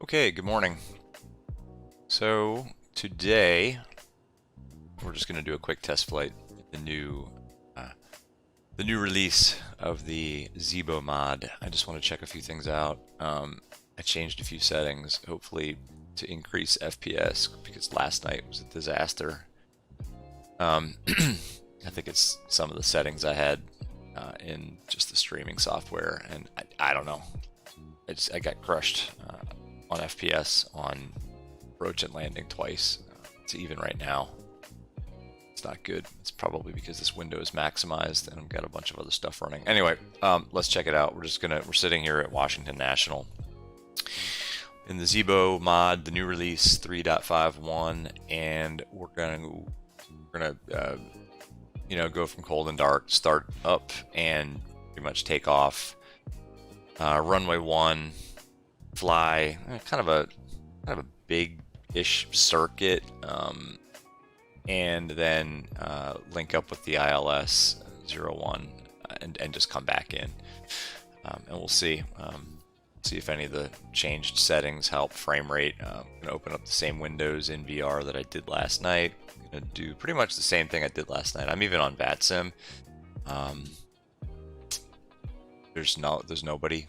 Okay, good morning. So today we're just going to do a quick test flight. The new release of the Zibo mod. I just want to check a few things out. I changed a few settings, hopefully to increase FPS, because last night was a disaster. I think it's some of the settings I had in just the streaming software, and I don't know. I got crushed on FPS on approach and landing twice. It's even right now. It's not good. It's probably because this window is maximized and I've got a bunch of other stuff running. Anyway, let's check it out. We're sitting here at Washington National in the Zibo mod, the new release 3.51, and we're gonna go from cold and dark, start up, and pretty much take off. Runway 1, fly kind of a big-ish circuit, and then link up with the ILS 01 and just come back in, and we'll see if any of the changed settings help frame rate. I'm gonna open up the same windows in VR that I did last night. I'm gonna do pretty much the same thing I did last night. I'm even on VATSIM. There's nobody,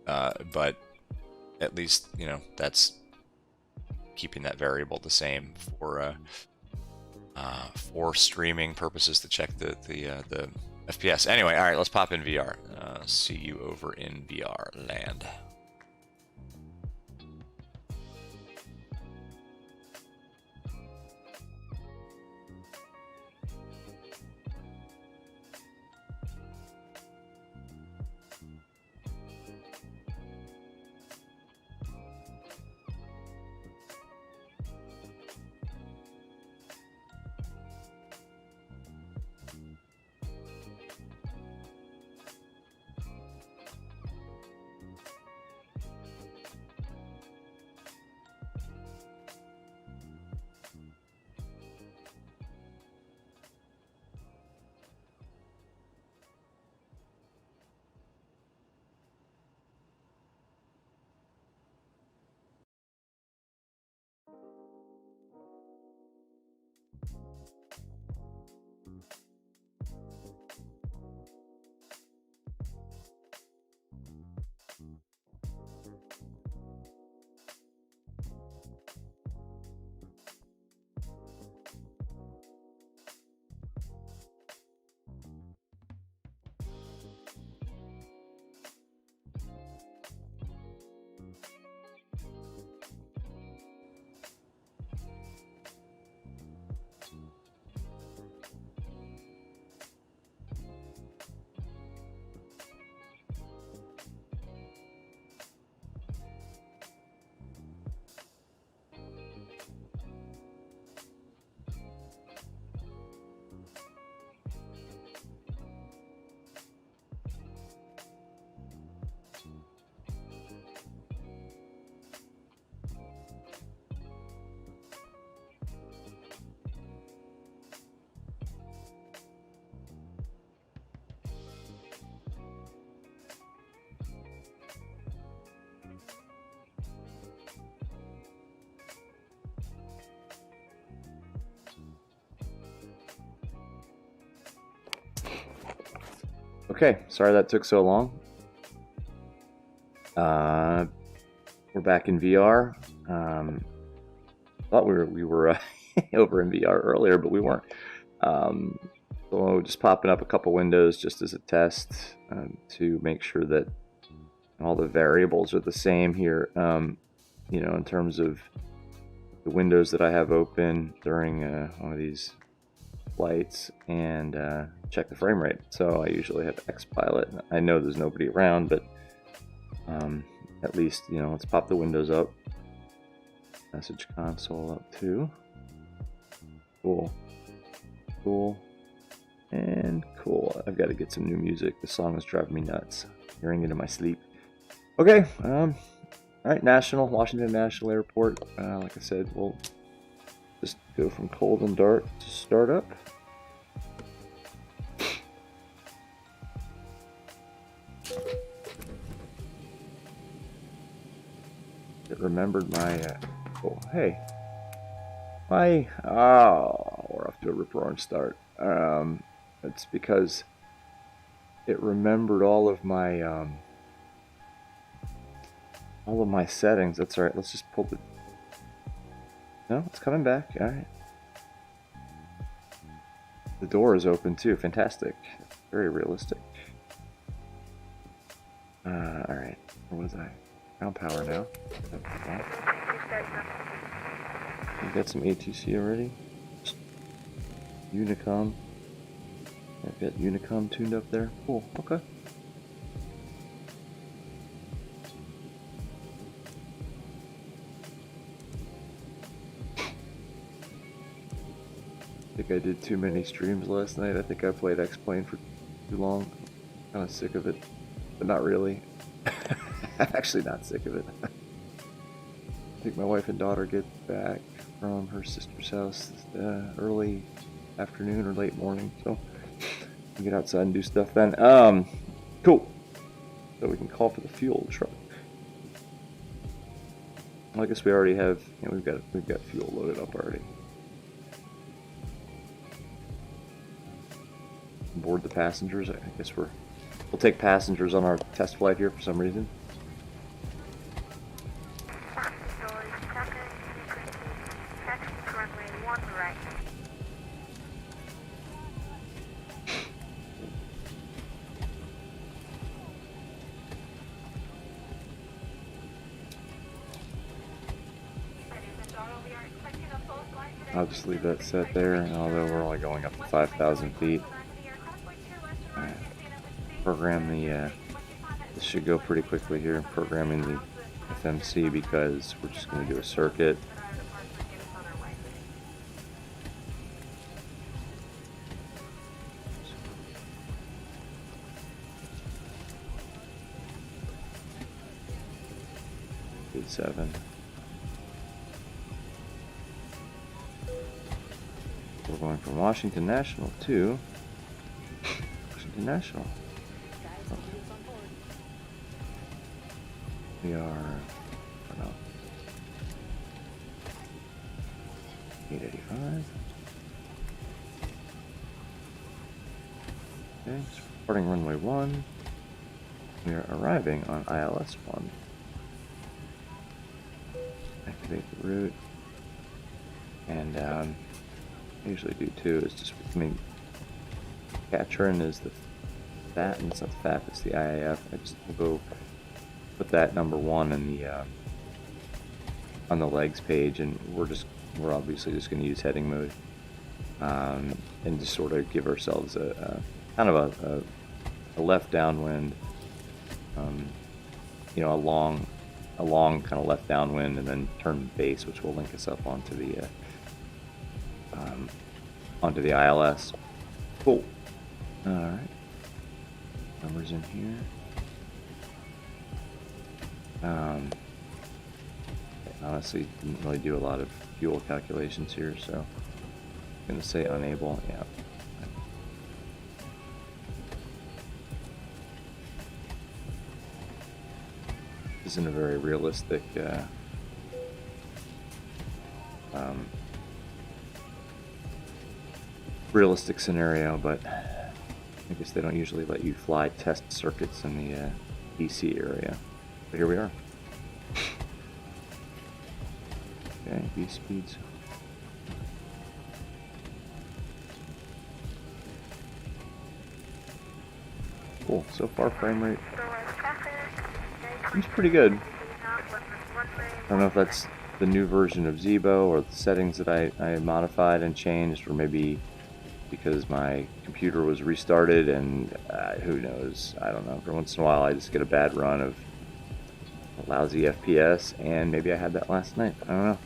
but at least that's keeping that variable the same for streaming purposes to check the FPS. Anyway, all right, let's pop in VR. See you over in VR land. Okay, sorry that took so long. We're back in VR. Thought we were over in VR earlier, but we weren't. So just popping up a couple windows just as a test to make sure that all the variables are the same here. In terms of the windows that I have open during one of these flights, and check the frame rate. So I usually have XPilot. I know there's nobody around, but at least let's pop the windows up. Message console up too. Cool, and cool. I've got to get some new music. This song is driving me nuts. Hearing it in my sleep. Okay. All right. Washington National Airport. Like I said, we'll just go from cold and dark to start up. It remembered my, oh, hey. Oh, we're off to a rip-roaring start. It's because it remembered all of my settings. That's all right. Let's just pull the, no, it's coming back. All right. The door is open too. Fantastic. Very realistic. All right. Where was I? Ground power now. You got some ATC already? Unicom. I've got Unicom tuned up there. Cool. Okay. I think I did too many streams last night. I think I played X-Plane for too long. Kind of sick of it, but not really. I'm actually not sick of it. I think my wife and daughter get back from her sister's house early afternoon or late morning, so we'll get outside and do stuff then. Cool. So we can call for the fuel truck. Well, I guess we already have. You know, we've got fuel loaded up already. Board the passengers. I guess we'll take passengers on our test flight here for some reason. I'll just leave that set there, and although we're only going up to 5,000 feet, program the, this should go pretty quickly here, programming the FMC because we're just going to do a circuit. Seven. We're going from Washington National to Washington National. Okay. We are, 885. Okay, so reporting runway 1. We are arriving on ILS 1. Activate the route, and I usually do too. Is just, I mean, Catrin is the FAT, and it's not the FAT, it's the IAF. I just will go put that number 1 in the on the legs page, and we're obviously just going to use heading mode, and just sort of give ourselves a kind of a left downwind, you know, a long kind of left downwind, and then turn base, which will link us up onto the ILS. Cool. All right. Numbers in here. Honestly, didn't really do a lot of fuel calculations here, so I'm gonna say unable. Yeah. Isn't a very realistic realistic scenario, but I guess they don't usually let you fly test circuits in the DC area. But here we are. Okay, B speeds. Cool. So far, frame rate seems pretty good. I don't know if that's the new version of Zibo or the settings that I modified and changed, or maybe because my computer was restarted, and who knows. I don't know. Every once in a while I just get a bad run of a lousy FPS, and maybe I had that last night. I don't know.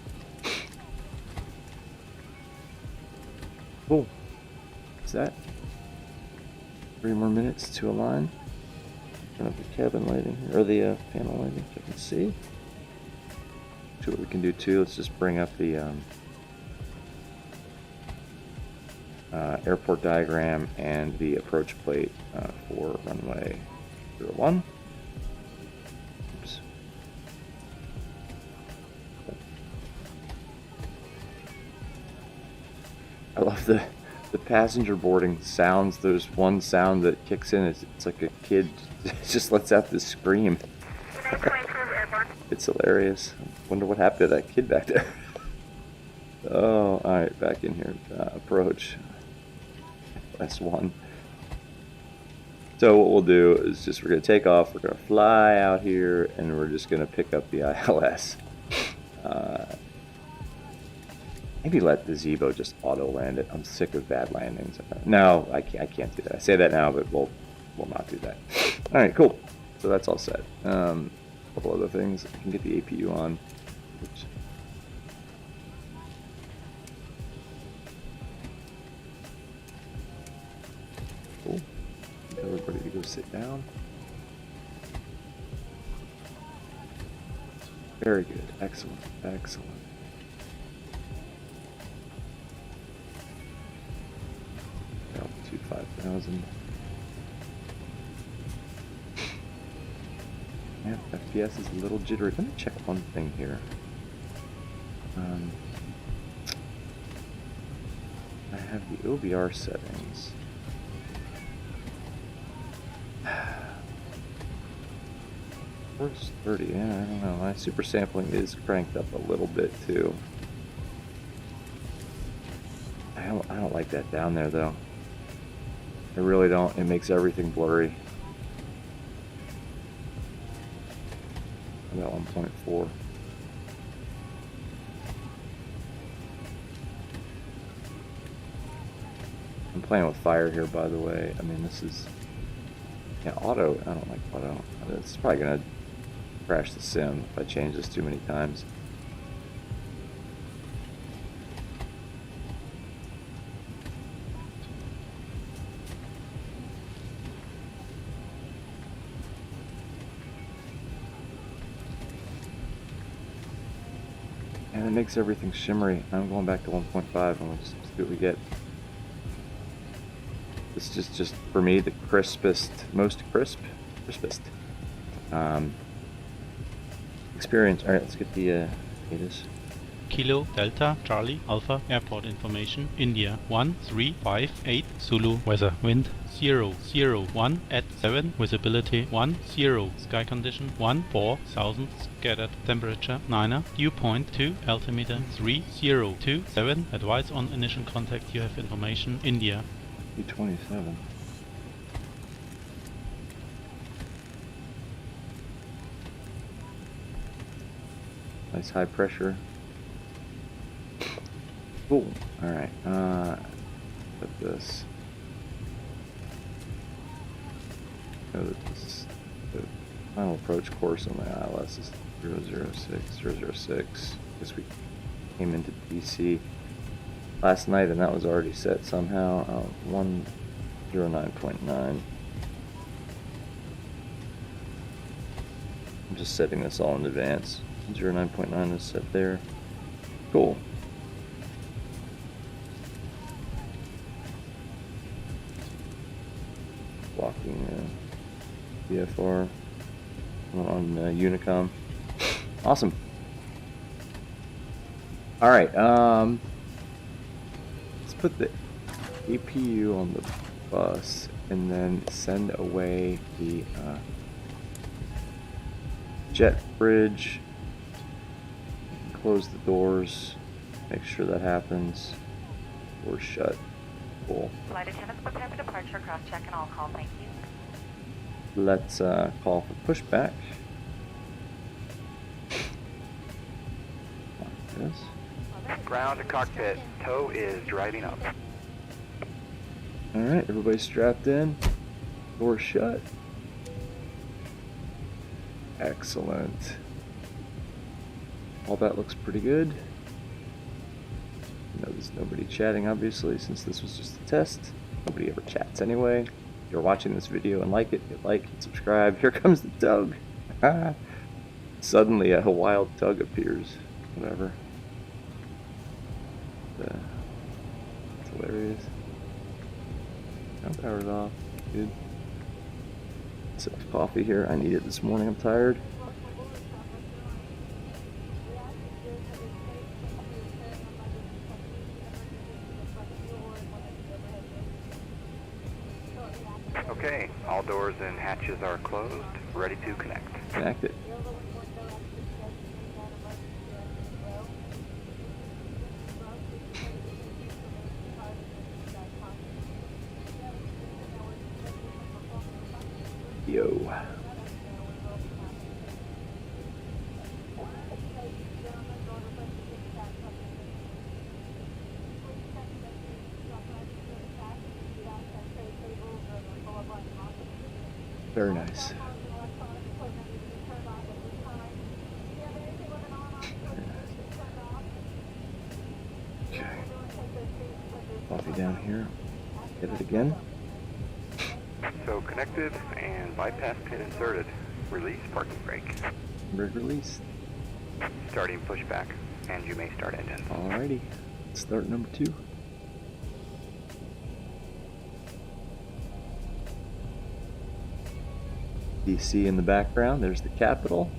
Cool. What's that? 3 more minutes to align. Turn up the cabin lighting, or the panel lighting, so you can see. See what we can do too. Let's just bring up the airport diagram and the approach plate for runway 01. Oops. I love the passenger boarding sounds. There's one sound that kicks in. It's like a kid just lets out this scream. It's hilarious. Wonder what happened to that kid back there. Oh, alright, back in here. Approach. S1. So what we'll do is just we're going to take off, we're going to fly out here, and we're just going to pick up the ILS. Maybe let the Zibo just auto land it. I'm sick of bad landings. No, I can't do that. I say that now, but we'll not do that. Alright, cool. So that's all set. A couple other things. I can get the APU on. Oops. Cool. Everybody to go sit down. Very good. Excellent. Excellent. Altitude 5,000. Yeah, FPS is a little jittery. Let me check one thing here. I have the OBR settings. First 30, yeah, I don't know. My super sampling is cranked up a little bit too. I don't like that down there though. I really don't. It makes everything blurry. About 1.4. I'm playing with fire here, by the way. I mean, this is... Yeah, auto. I don't like auto. It's probably going to crash the sim if I change this too many times. And it makes everything shimmery. I'm going back to 1.5 and we'll just see what we get. This is just for me the crispest, most crispest experience. All right, let's get the ATIS. Kilo Delta Charlie Alpha Airport information India 1358 Zulu weather wind 001 at 7 visibility 10 sky condition 14,000 scattered temperature 9 dew point 2 altimeter 3027 advise on initial contact you have information India B27. Nice high pressure. Cool. Alright, put this. Know that this the final approach course on my ILS is 006. Guess we came into DC last night and that was already set somehow. 109.9. I'm just setting this all in advance. 09.9 is set there. Cool. Blocking BFR on Unicom. Awesome. All right. Let's put the APU on the bus and then send away the jet bridge. Close the doors. Make sure that happens. Doors shut. Cool. Flight attendants prepare for departure. Cross check and all call. Thank you. Let's call for pushback. Like this. Ground to cockpit. Tow is driving up. Alright, everybody strapped in. Door shut. Excellent. All that looks pretty good. You know, there's nobody chatting, obviously, since this was just a test. Nobody ever chats anyway. If you're watching this video and like it, hit like and subscribe. Here comes the tug. Suddenly a wild tug appears. Whatever. It's hilarious. Now power's off. Good. Sip of coffee here. I need it this morning. I'm tired. All doors and hatches are closed. Ready to connect. Connect it. Yo. Very nice. Okay. Coffee down here. Hit it again. So connected and bypass pin inserted. Release parking brake. Brake released. Starting pushback, and you may start engine. Alrighty. Let's start number 2. DC in the background. There's the Capitol.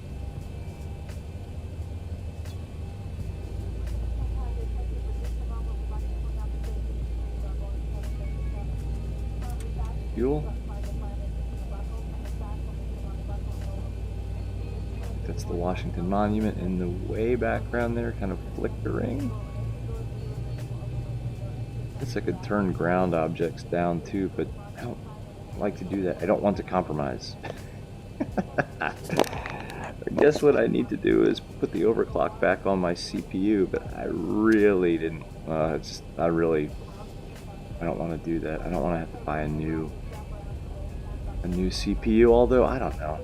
Fuel. That's the Washington Monument in the way background there, kind of flickering. I guess I could turn ground objects down too, but I don't like to do that. I don't want to compromise. I guess what I need to do is put the overclock back on my CPU, but I really didn't. I don't want to do that. I don't want to have to buy a new CPU, although I don't know.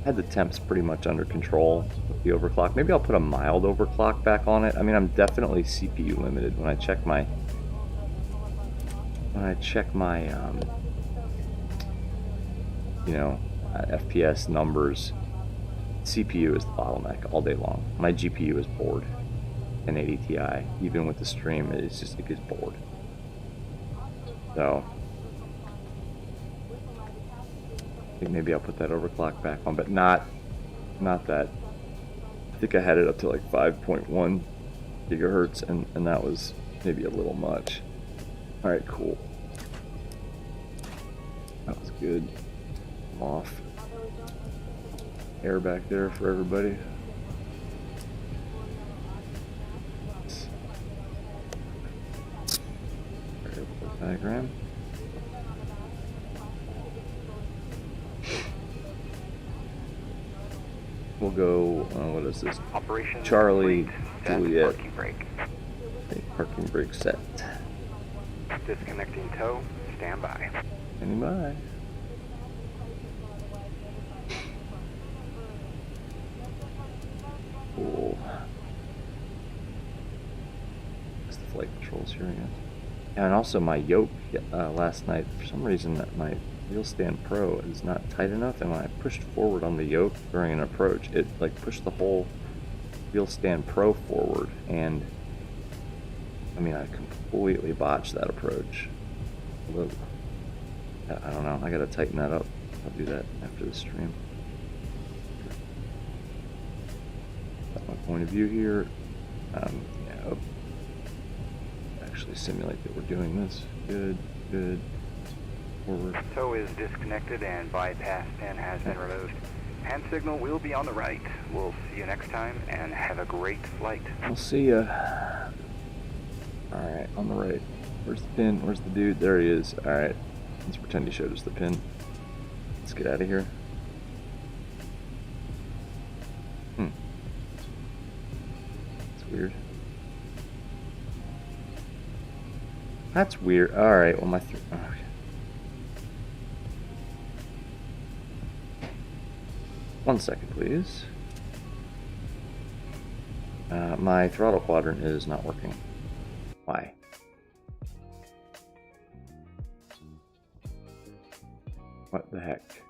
I had the temps pretty much under control with the overclock. Maybe I'll put a mild overclock back on it. I mean, I'm definitely CPU limited when I check my FPS numbers. CPU is the bottleneck all day long. My GPU is bored. 1080 Ti, even with the stream, it gets bored. So I think maybe I'll put that overclock back on, but not that. I think I had it up to like 5.1 gigahertz, and that was maybe a little much. All right, cool. That was good. I'm off. Air back there for everybody. Diagram. We'll go, what is this? Operation Charlie, complete. Set Juliet. Parking brake. Okay, parking brake set. Disconnecting tow. Stand by. Standing by. Cool. That's the flight controls here again. And also my yoke last night, for some reason that my wheel stand pro is not tight enough, and when I pushed forward on the yoke during an approach, it like pushed the whole wheel stand pro forward, and I mean I completely botched that approach. I don't know, I gotta tighten that up. I'll do that after the stream. That's my point of view here. Yeah, actually simulate that we're doing this. Good. Forward. Tow is disconnected and bypass pin has been removed. Hand signal will be on the right. We'll see you next time and have a great flight. We'll see ya. Alright, on the right. Where's the pin? Where's the dude? There he is. Alright. Let's pretend he showed us the pin. Let's get out of here. That's weird. That's weird. Alright, well my... Okay. 1 second, please. My throttle quadrant is not working. Why? What the heck?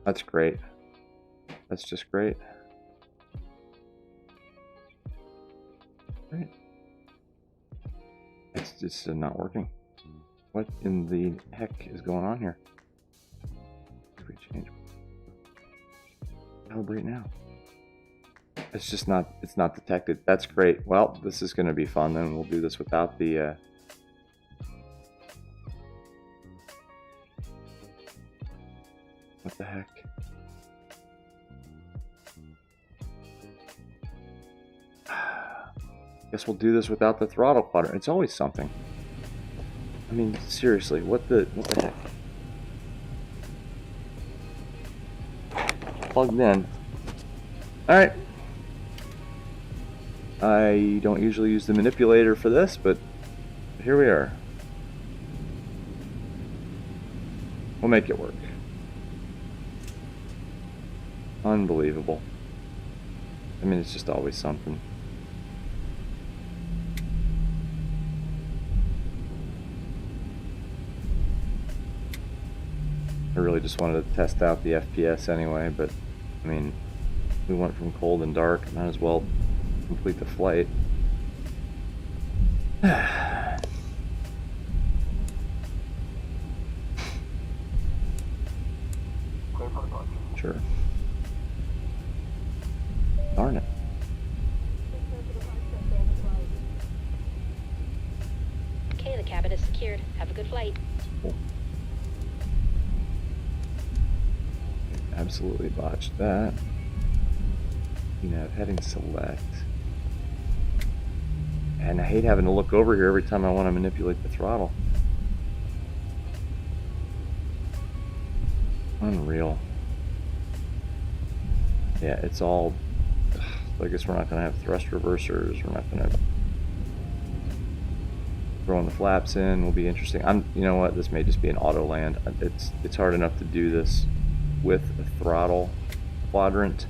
That's great. That's just great. Great. It's just not working. What in the heck is going on here? If we change. Calibrate now. It's just not, it's not detected. That's great. Well, this is going to be fun then. We'll do this without the, what the heck? Guess we'll do this without the throttle quadrant. It's always something. I mean, seriously, what the heck? Plugged in. Alright. I don't usually use the manipulator for this, but here we are. We'll make it work. Unbelievable. I mean, it's just always something. I really just wanted to test out the FPS anyway, but I mean, we went from cold and dark, might as well complete the flight. Sure. Darn it. Okay, the cabin is secured. Have a good flight. Cool. Absolutely botched that. You know, heading select. And I hate having to look over here every time I want to manipulate the throttle. Unreal. Yeah, it's all... I guess we're not going to have thrust reversers. We're not going to... Throwing the flaps in will be interesting. You know what? This may just be an auto land. It's hard enough to do this with a throttle quadrant.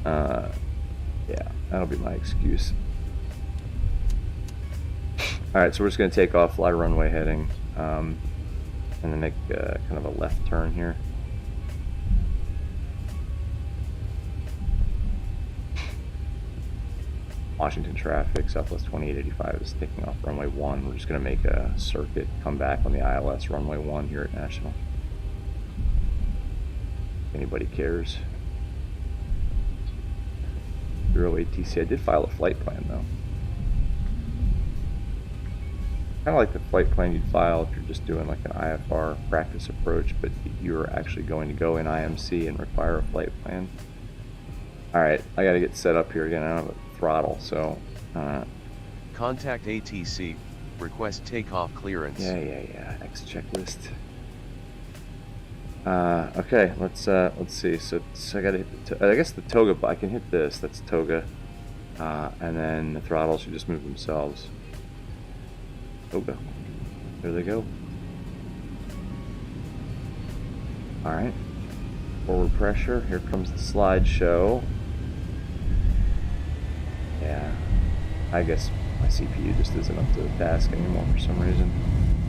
Yeah, that'll be my excuse. Alright, so we're just going to take off, fly runway heading, and then make kind of a left turn here. Washington traffic, Southwest 2885 is taking off runway 1. We're just going to make a circuit, come back on the ILS runway 1 here at National. If anybody cares. 08TC. I did file a flight plan though. Kind of like the flight plan you'd file if you're just doing like an IFR practice approach, but you're actually going to go in IMC and require a flight plan. Alright, I gotta get set up here again. I don't have a throttle, so Contact ATC, request takeoff clearance. yeah, next checklist. Okay, let's see. So I gotta hit the I guess the toga. I can hit this. That's toga, and then the throttles should just move themselves. Toga. There they go. All right. Forward pressure. Here comes the slideshow. Yeah, I guess my CPU just isn't up to the task anymore for some reason.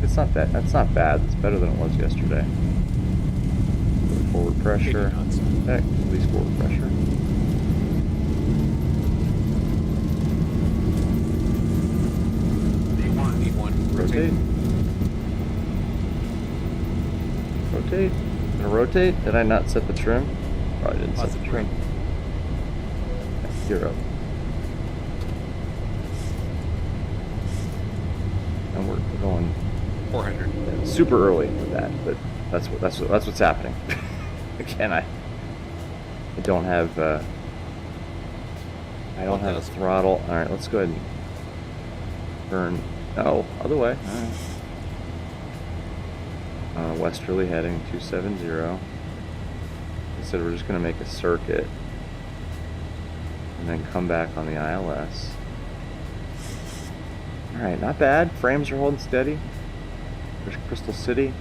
It's not that. That's not bad. It's better than it was yesterday. Forward pressure. Heck, at least forward pressure. V1. Rotate. Rotate. Gonna rotate. Did I not set the trim? Probably didn't set the trim. Zero. And we're going 400. Yeah, super early with that, but that's what's happening. Again, I don't have a throttle. All right, let's go ahead and turn. Oh, other way. All right. Westerly heading 270. I said we're just going to make a circuit and then come back on the ILS. All right, not bad. Frames are holding steady. There's Crystal City,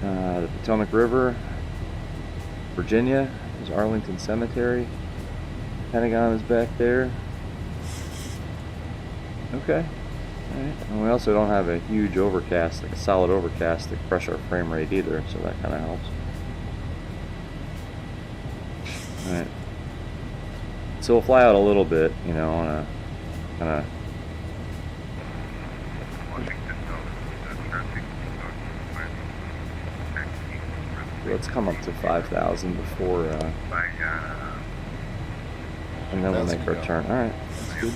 the Potomac River, Virginia. There's Arlington Cemetery. Pentagon is back there. Okay. Alright. And we also don't have a huge overcast, like a solid overcast to crush our frame rate either, so that kind of helps. Alright. So we'll fly out a little bit, you know, on a kind of... Let's come up to 5,000 before And then we'll 1,000 make to our go. turn. Alright, that's good.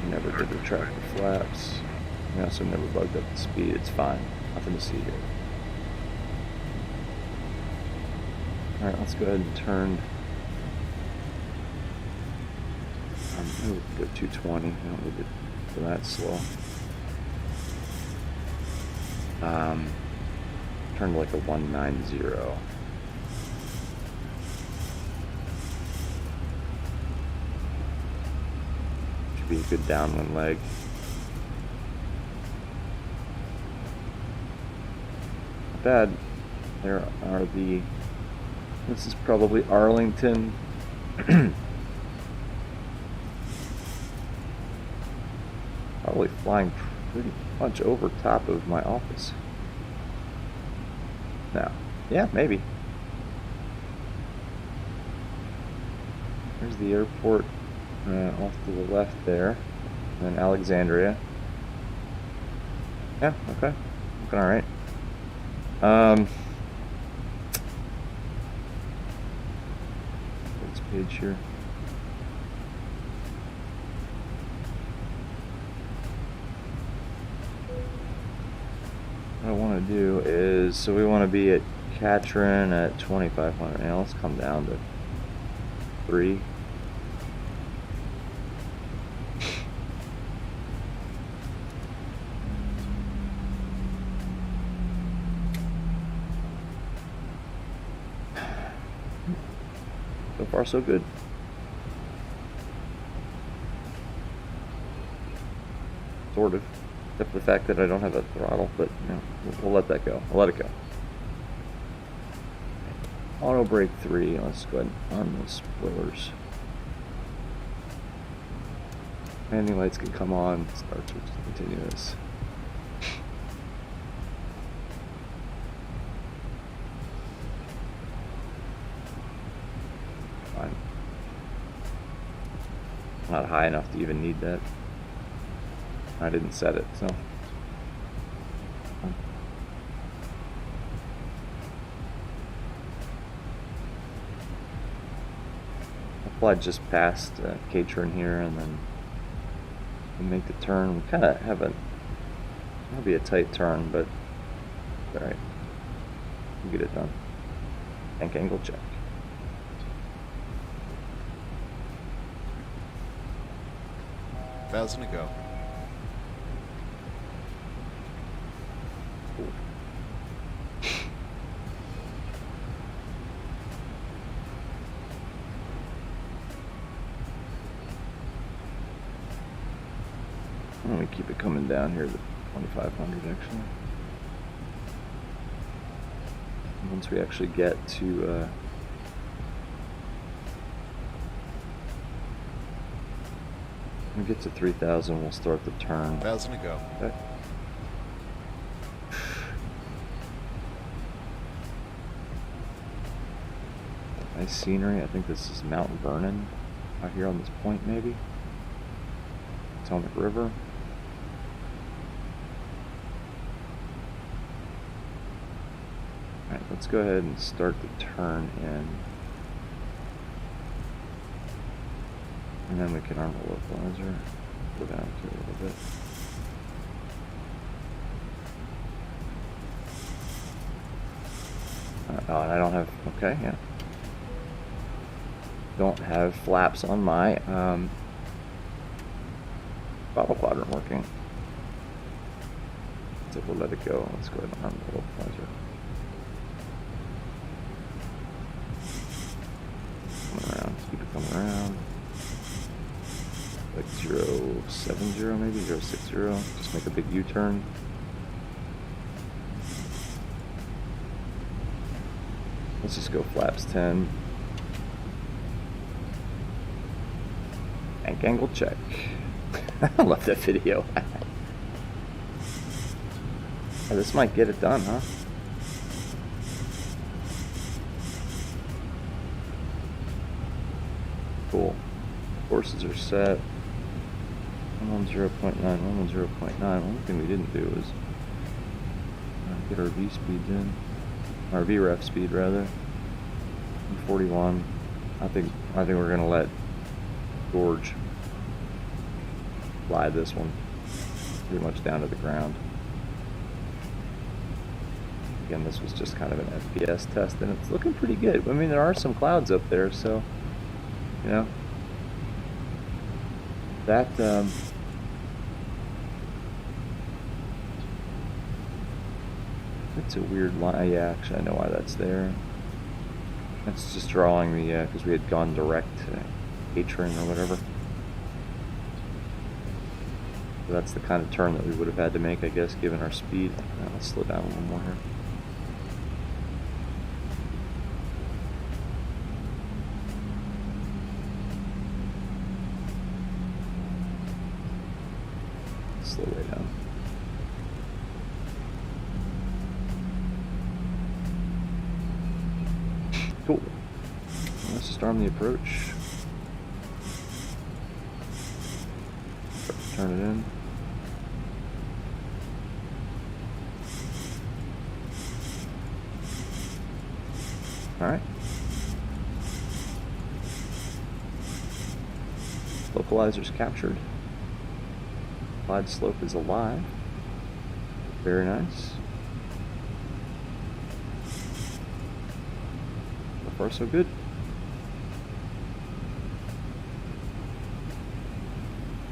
Never did retract the flaps. We also never bugged up the speed. It's fine. Nothing to see here. Alright, let's go ahead and turn. We'll go 220. I don't need it for that slow. Turn to like a 190. Should be a good downwind leg. Not bad. There are the. This is probably Arlington. Probably flying pretty much over top of my office. Now, yeah, maybe. There's the airport off to the left there, and then Alexandria. Yeah, okay, looking all right. This page here. What I want to do is, so we want to be at Katrin at 2,500. Now let's come down to 3. So far, so good. Sort of. Except for the fact that I don't have a throttle, but you know, we'll let that go. I'll let it go. Auto brake 3. Let's go ahead and arm the spoilers. Landing lights can come on. Start to continue this. Fine. Not high enough to even need that. I didn't set it, so. I'll fly just past Katrin here, and then we'll make the turn. We kind of have it'll be a tight turn, but it's alright. We'll get it done. Tank angle check. $1,000 to go. Let me keep it coming down here to 2,500 actually. Once we actually get to when we get to 3,000, we'll start the turn. 1,000 to go. Okay. Nice scenery. I think this is Mount Vernon out here on this point, maybe. Potomac River. Alright, let's go ahead and start the turn in. And then we can arm the localizer. Go down to a little bit. Oh, and I don't have, okay, yeah. Don't have flaps on my throttle quadrant working. So we'll let it go. Let's go ahead and arm the localizer. Coming around, keep it coming around. Like 070 maybe, 060. Just make a big U-turn. Let's just go flaps 10. Tank angle check. I love that video. Oh, this might get it done, huh? Cool. Courses are set. 110.9, 110.9. One thing we didn't do was get our V speeds in. Our VREF speed, rather. 41. I think we're gonna let George fly this one pretty much down to the ground. Again, this was just kind of an FPS test, and it's looking pretty good. I mean, there are some clouds up there, so you know that. It's a weird line. Yeah, actually, I know why that's there. That's just drawing the because we had gone direct to Patron or whatever. So that's the kind of turn that we would have had to make, I guess, given our speed. Let's slow down a little more here. Slow way down. Cool. Let's just arm the approach. Turn it in. Alright. Localizer's captured. Applied slope is alive. Very nice. So far, so good.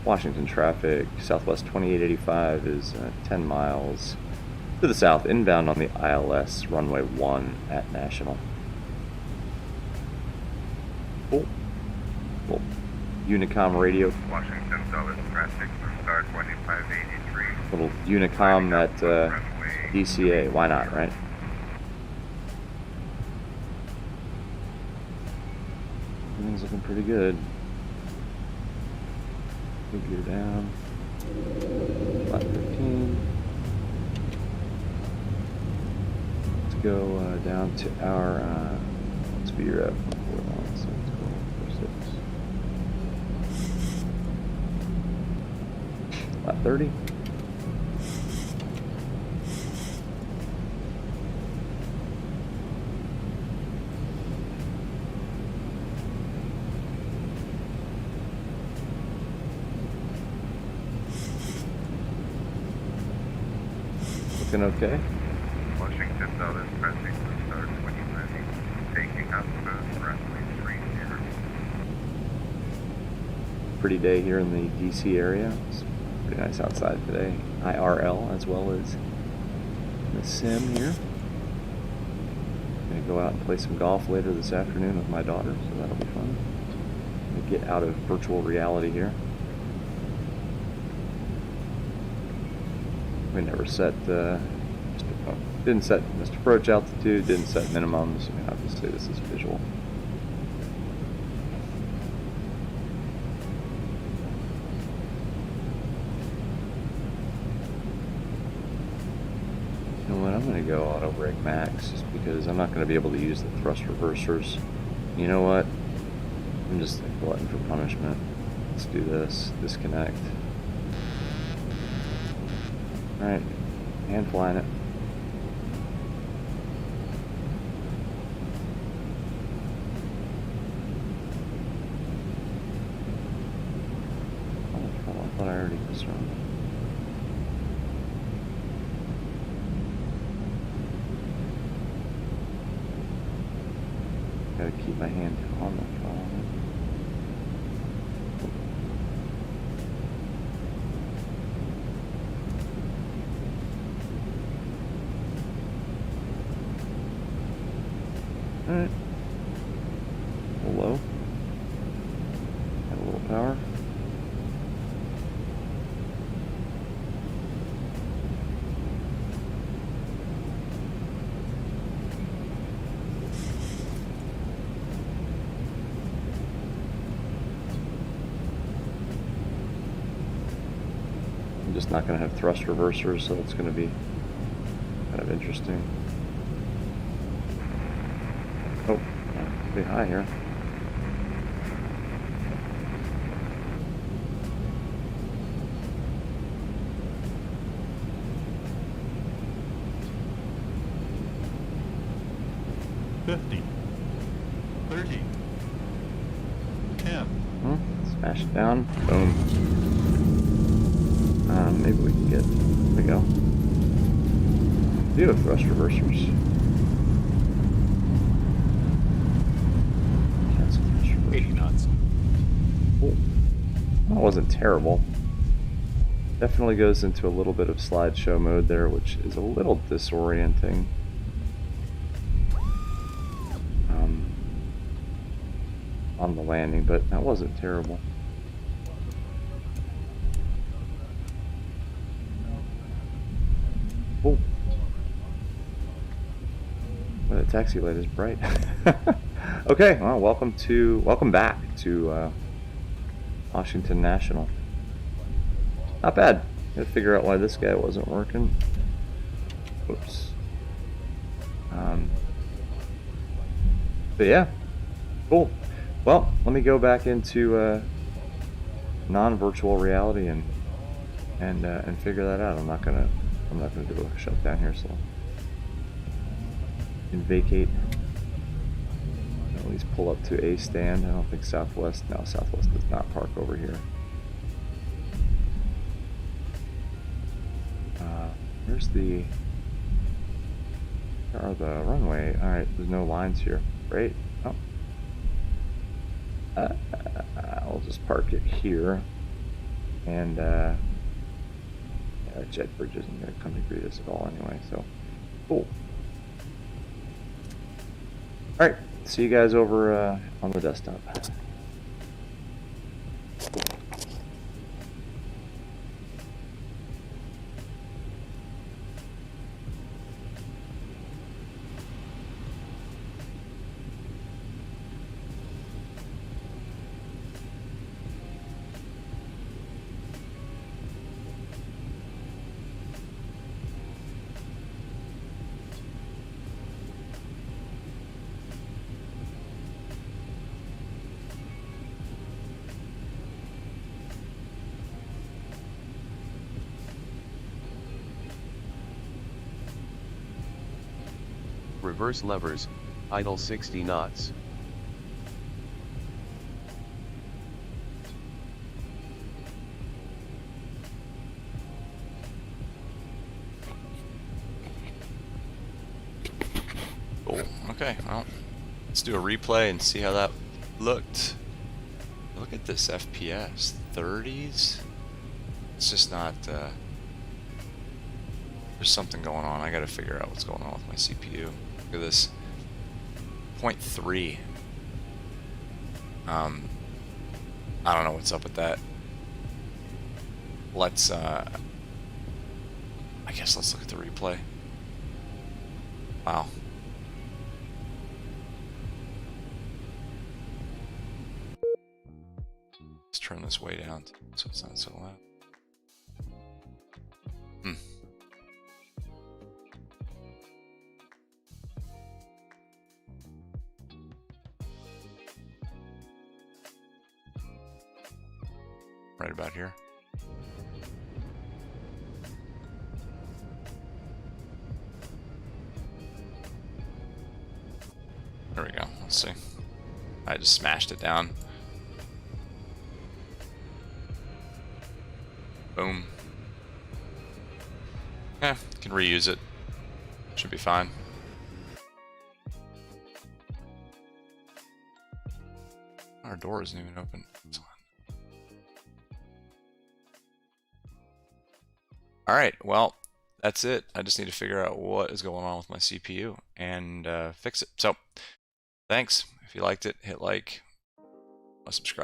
Washington traffic, Southwest 2885 is 10 miles to the south, inbound on the ILS runway 1 at National. Cool. Cool. Unicom radio. Washington Dulles traffic for star 2583. Little Unicom at DCA. Why not, right? Everything's looking pretty good. Figure down. Flat 15. Let's go down to our. Let's figure out. So let's go 46. Flat 30. Okay. Washington Dulles traffic for star 2090. Taking up runway 30. Pretty day here in the DC area. It's pretty nice outside today. IRL as well as the sim here. I'm gonna go out and play some golf later this afternoon with my daughter, so that'll be fun. I'm gonna get out of virtual reality here. We never set, didn't set missed approach altitude, didn't set minimums. I mean, obviously this is visual. You know what, I'm going to go auto brake max just because I'm not going to be able to use the thrust reversers. You know what? I'm just a glutton for punishment. Let's do this. Disconnect. Alright, hand flying it. Oh, I thought I already was wrong. Gotta keep my hand on the throttle. Alright. A little low. Add a little power. I'm just not going to have thrust reversers, so it's going to be kind of interesting. Oh, pretty high here. $50, $30, smash it down. Boom. Maybe we can get. There we go. Do have thrust reversers. Cancel thrust reversers. 80 knots. Cool. That wasn't terrible. Definitely goes into a little bit of slideshow mode there, which is a little disorienting. On the landing, but that wasn't terrible. Oh, well, the taxi light is bright. Okay, well, welcome back to Washington National. Not bad. Gotta figure out why this guy wasn't working. Oops. But yeah, cool. Well, let me go back into non-virtual reality and figure that out. I'm not gonna do a shutdown here, so I can vacate. At least pull up to a stand. I don't think Southwest. No, Southwest does not park over here. Where's the? Where are the runway? All right, there's no lines here. Great. Oh. I'll just park it here, and yeah, jet bridge isn't going to come to greet us at all anyway, so cool. Alright, see you guys over on the desktop. Reverse levers, idle 60 knots. Cool. Okay, well, let's do a replay and see how that looked. Look at this FPS, 30s. It's just not. There's something going on. I gotta figure out what's going on with my CPU. Look at this. 0.3. I don't know what's up with that. Let's I guess let's look at the replay. Wow. Let's turn this way down so it's not so loud. Right about here. There we go. Let's see. I just smashed it down. Boom. Yeah, can reuse it. Should be fine. Our door isn't even open. Alright, well, that's it. I just need to figure out what is going on with my CPU and fix it. So, thanks. If you liked it, hit like, subscribe.